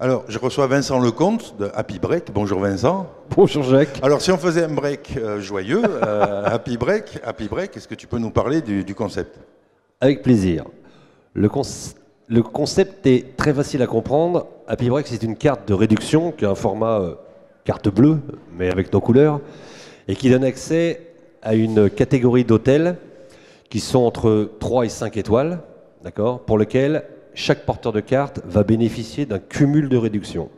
Alors, je reçois Vincent Lecomte de Happy Break. Bonjour Vincent. Bonjour Jacques. Alors, si on faisait un break joyeux, Happy Break, est-ce que tu peux nous parler du concept? Avec plaisir. Le concept est très facile à comprendre. Happy Break, c'est une carte de réduction qui a un format carte bleue, mais avec nos couleurs, et qui donne accès à une catégorie d'hôtels qui sont entre 3 et 5 étoiles, d'accord, pour lequel chaque porteur de carte va bénéficier d'un cumul de réduction.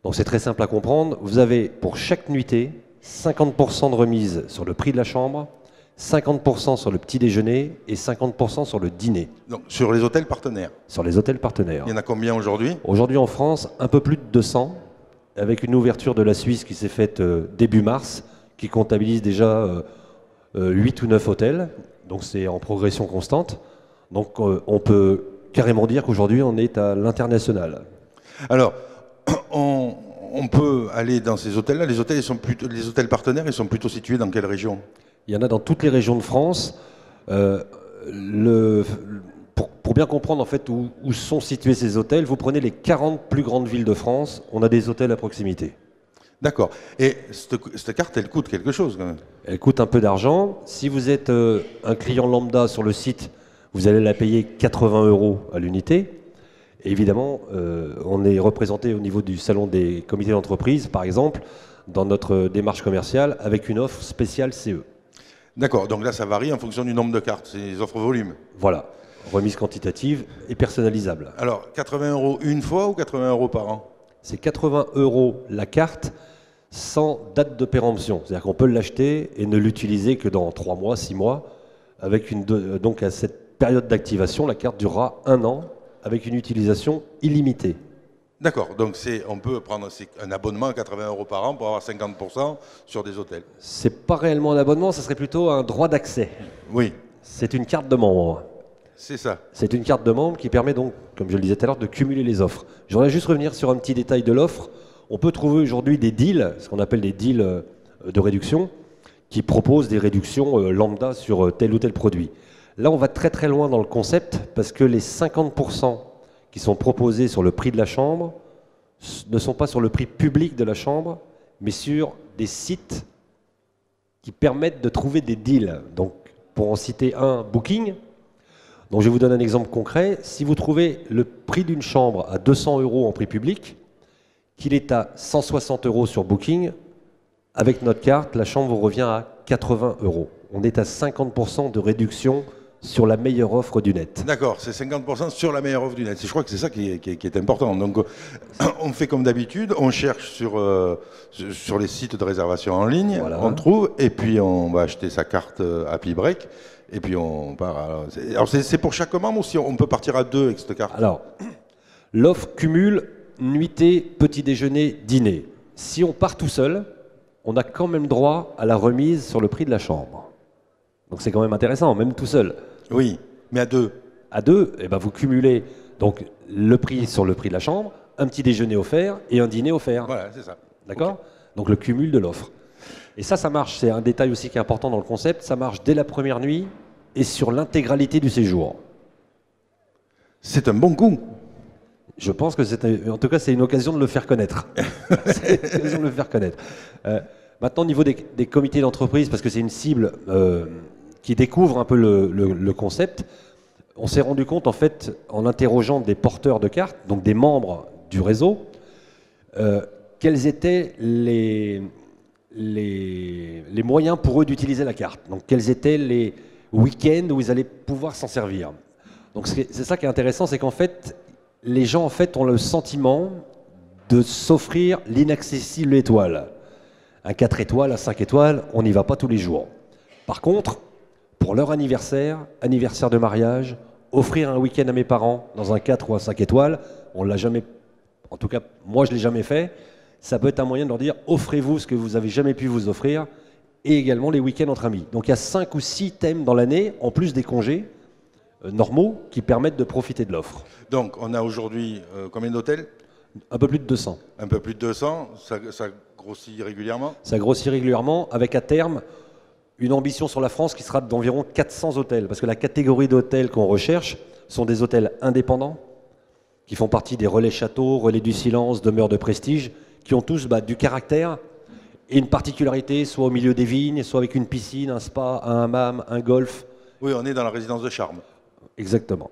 Donc c'est très simple à comprendre. Vous avez pour chaque nuitée 50% de remise sur le prix de la chambre, 50% sur le petit déjeuner et 50% sur le dîner. Donc, sur les hôtels partenaires? Sur les hôtels partenaires. Il y en a combien aujourd'hui? Aujourd'hui en France, un peu plus de 200, avec une ouverture de la Suisse qui s'est faite début mars, qui comptabilise déjà 8 ou 9 hôtels. Donc c'est en progression constante. Donc on peut carrément dire qu'aujourd'hui on est à l'international. Alors, on peut aller dans ces hôtels-là. Les hôtels partenaires, ils sont plutôt situés dans quelle région? Il y en a dans toutes les régions de France. Pour bien comprendre en fait où sont situés ces hôtels, vous prenez les 40 plus grandes villes de France, on a des hôtels à proximité. D'accord. Et cette carte, elle coûte quelque chose quand même? Elle coûte un peu d'argent. Si vous êtes un client lambda sur le site, vous allez la payer 80 € à l'unité. Et évidemment, on est représenté au niveau du salon des comités d'entreprise, par exemple, dans notre démarche commerciale, avec une offre spéciale CE. D'accord, donc là ça varie en fonction du nombre de cartes, c'est les offres volume. Voilà, remise quantitative et personnalisable. Alors, 80 € une fois ou 80 € par an? C'est 80 € la carte, sans date de péremption. C'est-à-dire qu'on peut l'acheter et ne l'utiliser que dans 3 mois, 6 mois. Donc à cette période d'activation, la carte durera 1 an avec une utilisation illimitée. D'accord, donc on peut prendre un abonnement à 80 € par an pour avoir 50% sur des hôtels. C'est pas réellement un abonnement, ça serait plutôt un droit d'accès. Oui. C'est une carte de membre. C'est ça. C'est une carte de membre qui permet donc, comme je le disais tout à l'heure, de cumuler les offres. Je voudrais juste revenir sur un petit détail de l'offre. On peut trouver aujourd'hui des deals, ce qu'on appelle des deals de réduction, qui proposent des réductions lambda sur tel ou tel produit. Là, on va très très loin dans le concept parce que les 50% qui sont proposés sur le prix de la chambre ne sont pas sur le prix public de la chambre, mais sur des sites qui permettent de trouver des deals. Donc, pour en citer un, Booking. Donc, je vous donne un exemple concret. Si vous trouvez le prix d'une chambre à 200 € en prix public, qu'il est à 160 € sur Booking, avec notre carte, la chambre vous revient à 80 €. On est à 50% de réduction sur la meilleure offre du net. D'accord, c'est 50% sur la meilleure offre du net. Je crois que c'est ça qui est important. Donc, on fait comme d'habitude, on cherche sur les sites de réservation en ligne, voilà. On trouve, et puis on va acheter sa carte Happy Break, et puis on part. Alors, c'est pour chaque membre ou si on peut partir à 2 avec cette carte? Alors, l'offre cumule nuitée, petit déjeuner, dîner. Si on part tout seul, on a quand même droit à la remise sur le prix de la chambre. Donc c'est quand même intéressant, même tout seul. Oui, mais à 2. À 2, eh ben vous cumulez donc le prix sur le prix de la chambre, un petit déjeuner offert et un dîner offert. Voilà, c'est ça. D'accord ? Okay. Donc le cumul de l'offre. Et ça marche, c'est un détail aussi qui est important dans le concept, ça marche dès la première nuit et sur l'intégralité du séjour. C'est un bon coup. Je pense que en tout cas, c'est une occasion de le faire connaître. C'est une occasion de le faire connaître. Maintenant, au niveau des comités d'entreprise, parce que c'est une cible qui découvre un peu le concept, on s'est rendu compte, en fait, en interrogeant des porteurs de cartes, donc des membres du réseau, quels étaient les moyens pour eux d'utiliser la carte. Donc, quels étaient les week-ends où ils allaient pouvoir s'en servir. Donc, c'est ça qui est intéressant, c'est qu'en fait, les gens en fait ont le sentiment de s'offrir l'inaccessible étoile. À 4 étoiles, à 5 étoiles, on n'y va pas tous les jours. Par contre, pour leur anniversaire de mariage, offrir un week-end à mes parents dans un 4 ou un 5 étoiles, on ne l'a jamais, en tout cas moi je ne l'ai jamais fait, ça peut être un moyen de leur dire offrez-vous ce que vous n'avez jamais pu vous offrir, et également les week-ends entre amis. Donc il y a 5 ou 6 thèmes dans l'année, en plus des congés normaux, qui permettent de profiter de l'offre. Donc on a aujourd'hui combien d'hôtels? Un peu plus de 200. Un peu plus de 200, ça grossit régulièrement? Ça grossit régulièrement, avec à terme une ambition sur la France qui sera d'environ 400 hôtels, parce que la catégorie d'hôtels qu'on recherche sont des hôtels indépendants, qui font partie des relais châteaux, relais du silence, demeures de prestige, qui ont tous du caractère et une particularité, soit au milieu des vignes, soit avec une piscine, un spa, un hammam, un golf. Oui, on est dans la résidence de charme. Exactement.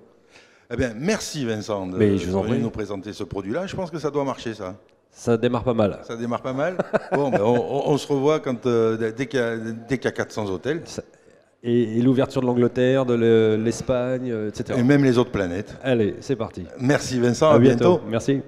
Eh bien, merci Vincent de venir nous présenter ce produit-là. Je pense que ça doit marcher, ça. Ça démarre pas mal. Ça démarre pas mal. Bon, ben on se revoit dès qu'il y a 400 hôtels. Et l'ouverture de l'Angleterre, de l'Espagne, etc. Et même les autres planètes. Allez, c'est parti. Merci Vincent, à bientôt. Merci.